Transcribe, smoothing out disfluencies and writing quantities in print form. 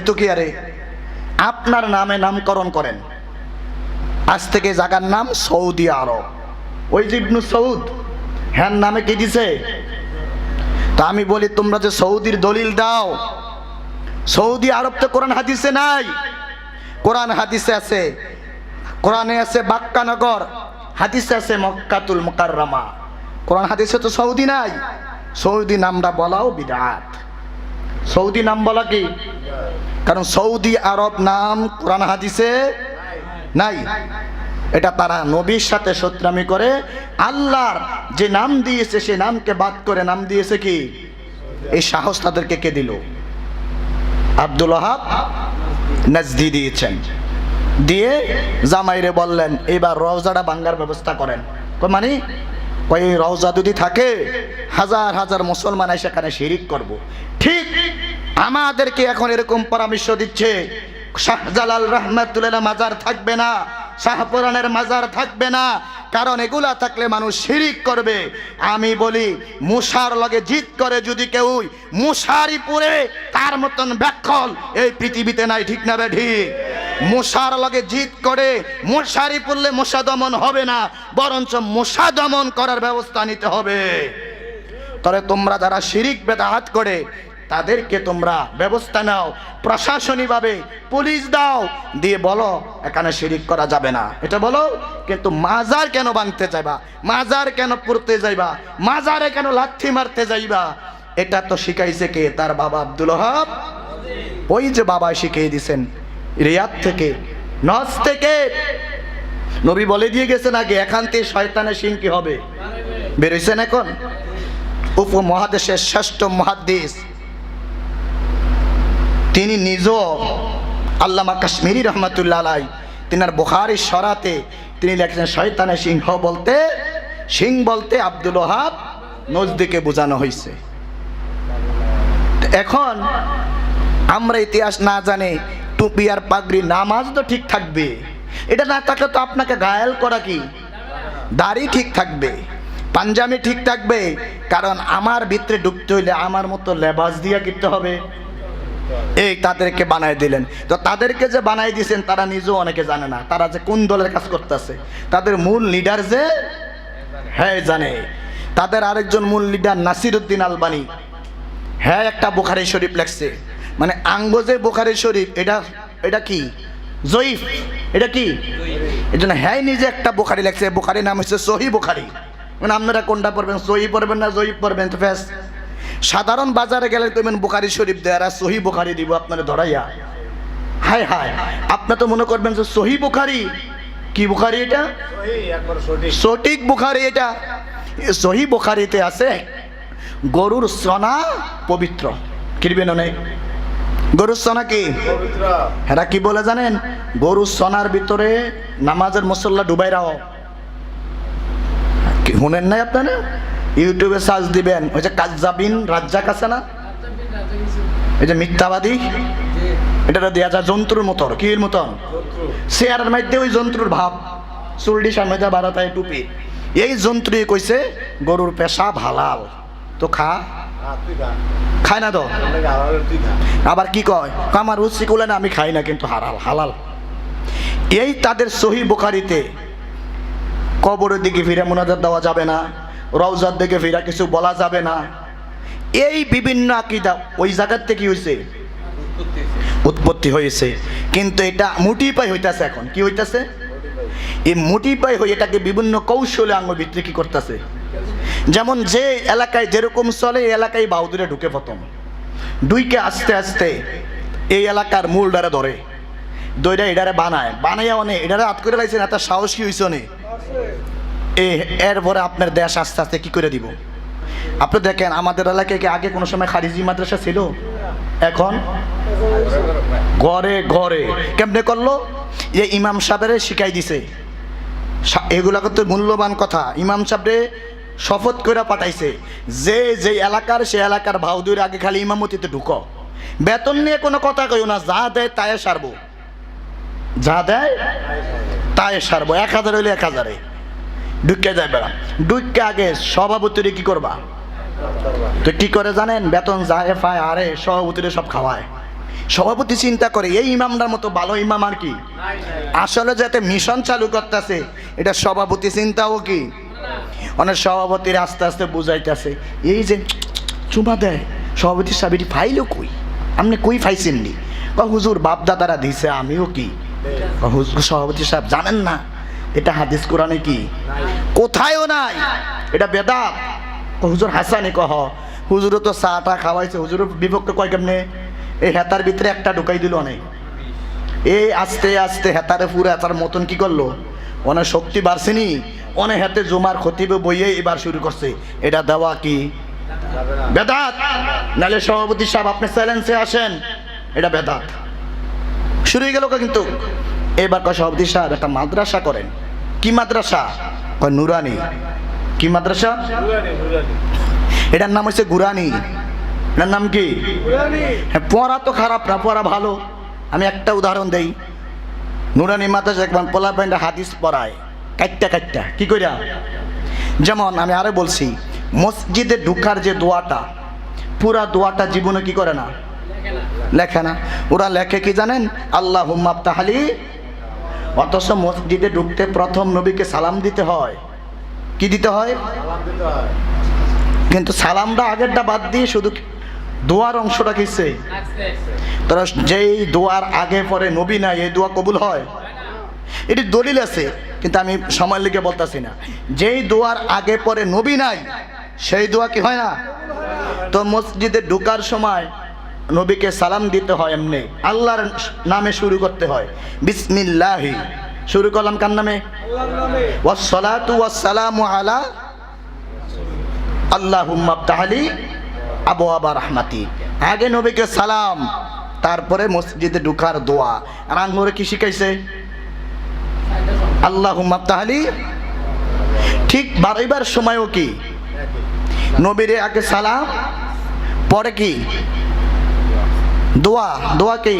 কইতো কি আরে আপনার নামে নামকরণ করেন, আজ থেকে জায়গার নাম সৌদি আরব। ওই যে ইবনু সৌদ, হ্যাঁ নামে কি দিছে? তা আমি বলি তোমরা যে সৌদির দলিল দাও, সৌদি আরব তো কোরআন হাদিসে নাই। কোরআন হাদিসে আছে, কোরআনে আছে বাক্কানগর, হাদিসে আছে মক্কাতুল মুকাররমা। কোরআন হাদিসে তো সৌদি নাই। সৌদি নামটা বলাও বিদআত। সৌদি নাম বলা কি? কারণ সৌদি আরব নাম কোরআন হাদিসে নাই। এটা তারা নবীর সাথে শত্রুমি করে আল্লাহর যে নাম দিয়েছে সে নামকে বাদ করে নাম দিয়েছে কি? এই সাহস তাদেরকে কে দিল? আব্দুল ওয়াহাব নাজদি দিয়েছেন। দিয়ে জামাইরে বললেন এবার রওজাটা ভাঙার ব্যবস্থা করেন। মানে ওই রওজা যদি থাকে হাজার হাজার মুসলমান সেখানে শিরিক করব। ঠিক আমাদেরকে এখন এরকম পরামর্শ দিচ্ছে শাহজালাল রহমাতুল্লাহ মাজার থাকবে না, শাহপুরানের মাজার থাকবে না, কারণ এগুলা থাকলে মানুষ শিরিক করবে। আমি বলি মুসার লগে জিত করে যদি কেউ মুসারি পুরে তার মতন ব্যাখ্যল এই পৃথিবীতে নাই, ঠিক না ঠিক? মুসার লগে জিত করে মুসারি পুরলে মশা দমন হবে না, বরঞ্চ মশা দমন করার ব্যবস্থা নিতে হবে। তবে তোমরা যারা শিরিক বেদাত করে তাদেরকে তোমরা ব্যবস্থা নাও, প্রশাসনিকভাবে পুলিশ দাও, দিয়ে বলো এখানে শিরিক করা যাবে না, এটা বলো। কিন্তু মাজার কেন ভাঙতে যাইবা, মাজার কেন পুড়তে যাইবা, মাজারে কেন লাথি মারতে যাইবা? এটা তো শিখাইছে কে? তার বাবা আব্দুল ওয়াহাব। ওই যে বাবা শিখিয়ে দিয়েছেন রিয়াদ থেকে, নজ থেকে। নবী বলে দিয়ে গেছেন আগে এখান থেকে শয়তানের শিং কি হবে বেরোইছেন। এখন উপমহাদেশের শ্রেষ্ঠ মুহাদ্দিস তিনি নিজেও আল্লামা কাশ্মীরি রহমাতুল্লাহ আলাই তিনার বুখারী শরাতে তিনি লিখেছেন শয়তানের সিংহ বলতে, সিং বলতে আব্দুল ওয়াহাব নজদিকে বোঝানো হয়েছে। এখন আমরা ইতিহাস না জানে টুপি আর পাগড়ি, নামাজ তো ঠিক থাকবে, এটা না থাকলে তো আপনাকে ঘায়েল করা কি? দাড়ি ঠিক থাকবে, পাঞ্জাবি ঠিক থাকবে, কারণ আমার ভিতরে ঢুকতে হইলে আমার মতো লেবাস দিয়ে কিনতে হবে। এই তাদেরকে বানাই দিলেন। তো তাদেরকে যে বানাই দিয়েছেন তারা নিজেও অনেকে জানে না তারা যে কোন দলের কাজ করতেছে। তাদের মূল লিডার যে হ্যাঁ জানে। তাদের আরেকজন মূল লিডার নাসিরউদ্দিন আলবানী, হ্যাঁ একটা বুখারী শরীফ লেখছে, মানে আঙ্গ যে বুখারী শরীফ এটা কি জয়ীফ, এটা কি এই জন্য হ্যাঁ নিজে একটা বুখারী লেখছে, বুখারীর নাম হচ্ছে সহিহ বুখারী। মানে আপনারা কোনটা পড়বেন, সহিহ পড়বেন না জয়ীফ পড়বেন? তো ফেস সাধারণ বাজারে গেলে তুমি বুখারী শরীফ দেয় আর সহিহ বুখারী দিব আপনারা ধরাইয়া। হায় হায়, আপনি তো মনে করবেন যে সহিহ বুখারী কি? বুখারী এটা সঠিক বুখারী। এটা সহিহ বুখারীতে আছে গরুর সনা পবিত্র। কিরবেন অনেক গরুর সনা কি পবিত্র। এরা কি বলে জানেন? গরুর সনার ভিতরে নামাজের মুসল্লা ডুবাই রাও। শুনেন নাই আপনারা? ইউটিউবে সার্চ দিবেন, ওই যে কাজ্জাবিন রাজ্জাক আছে না, এই যে মিথ্যাবাদী, এটা দেয়া যায় যন্ত্রুর মতন। কির মতন? চেয়ারের মধ্যে ওই যন্ত্রুর ভাব, চুলডি সামনে বাড়াতায় টুপি। এই যন্ত্রী কইছে গরুর পেশাব হালাল, তো খায় না তো। আবার কি কয়, আমার রুচি করলে না আমি খাই না, কিন্তু হালাল। এই তাদের সহিহ বুখারীতে কবরের দিকে ফিরে মুনাজাত দেওয়া যাবে না, রওজার দিকে ফিরা কিছু বলা যাবে না। এই বিভিন্ন আকীদা ওই জায়গার থেকে হয়েছে, উৎপত্তি হয়েছে। কিন্তু এটা মুটি পাই হইতাছে। এখন কি হইতাছে? এই মুটি পাই হয়ে এটাকে বিভিন্ন কৌশলে আঙ্গ ভিতরে কি করতেছে। যেমন যে এলাকায় যেরকম চলে এই এলাকায় বাউদুরে ঢুকে প্রথম, দুইকে আস্তে আস্তে এই এলাকার মূল ডারে ধরে, দইটা এটারে বানাইয়া অনেক এটারে হাত করে লাইছেন। এত সাহস কি হয়েছে অনেক? এরপরে আপনার দেশ আস্তে আস্তে কি করে দিব। আপনি দেখেন আমাদের এলাকায় কি আগে কোনো সময় খারিজি মাদ্রাসা ছিল? এখন ঘরে ঘরে কেমনে করলো? যে ইমাম সাহেবের শিখাই দিছে। এগুলা তো মূল্যবান কথা। ইমাম সাহেবরে শপথ করে পাঠাইছে যে যে এলাকার সে এলাকার ভাউদুর আগে খালি ইমামতিতে ঢুকো, বেতন নিয়ে কোনো কথা কইও না, যা দেয় তাই সারবো, যা দেয় তাই সারবো। 1000 হইলে 1000-এ ঢুকে যাবে। ঢুকে আগে সভাপতিরে কি করবা? তো কি করে জানেন? বেতন যায় পায়, আরে সভাপতিরে সব খাওয়ায়। সভাপতি চিন্তা করে এই ইমামটার মতো ভালো ইমাম আর কি আসলে যাতে মিশন চালু করতেছে, এটা সভাপতি চিন্তাও কি অনেক সভাপতির আস্তে আস্তে বুঝাইতেছে, এই যে চুমা দেয় সভাপতি সাহেব এটি ফাইলও কই, আপনি কই ফাইছেননি? হুজুর বাপ দাদারা দিছে, আমিও কি হুজুর সভাপতি সাহেব জানেন না এটা হাদিস কোরআনে কি কোথায়ও নাই, এটা বেদাত। হুজুর হাসানি কহ হুজুরও তো চাটা খাওয়াইছে, হুজুরের বিপক্ষে কয় কেমনে? এই হেতার ভিতরে একটা ঢুকাই দিল অনেক, এই আস্তে আস্তে হেতারে পুরো হেতার মতন কি করলো, অনেক শক্তি বাড়ছেনি, অনেক হাতে জমার খতিবে বইয়ে এবার শুরু করছে, এটা দেওয়া কি বেদাত? নালে সভাপতি সাহেব আপনি চ্যালেঞ্জে আসেন, এটা বেদাত শুরু হয়ে গেল। কিন্তু এবার কয় সভাপতি সাহেব একটা মাদ্রাসা করেন। কি মাদ্রাসা? কয় নুরানি। কি মাদ্রাসা? এটার নাম হচ্ছে গুরানি। এটার নাম কি? হ্যাঁ, পড়া তো খারাপ না, পড়া ভালো। আমি একটা উদাহরণ দেই, নুরানি মাদ্রাসা একবার পোলা প্যান্ডা হাদিস পড়ায় কাটটা কাটটা কি কইরা। যেমন আমি আরে বলছি, মসজিদে ঢুকার যে দোয়াটা, পুরা দোয়াটা জীবনে কি করে না, লেখে না। ওরা লেখে কি জানেন? আল্লাহুম্মা আফতাহলি। অথচ মসজিদে ঢুকতে প্রথম নবীকে সালাম দিতে হয়। কি দিতে হয়? কিন্তু সালামটা আগেরটা বাদ দিয়ে শুধু দোয়ার অংশটা কিসে, তারা যেই দোয়ার আগে পরে নবী নাই এই দোয়া কবুল হয়? এটি দলিল আছে, কিন্তু আমি সময় লিখে বলতেছি না। যেই দোয়ার আগে পরে নবী নাই সেই দোয়া কি হয় না? তো মসজিদে ঢোকার সময় নবীকে সালাম দিতে হয় এমনি, আল্লাহর নামে শুরু করতে হয়, বিসমিল্লাহি। শুরু করলাম কার নামে? ওয়াসসালাতু ওয়াসসালামু আলা আল্লাহুম্মা আফতাহলি আবওয়াবা রাহমাতি। আগে নবীকে সালাম, তারপরে মসজিদে ঢোকার দোয়া। আর আঙ্গুরে কি শিখাইছে? আল্লাহুম্মা আফতাহলি। ঠিক বারবার সময়ও কি নবীরে আগে সালাম, পরে কি দোয়া। দোয়া কি?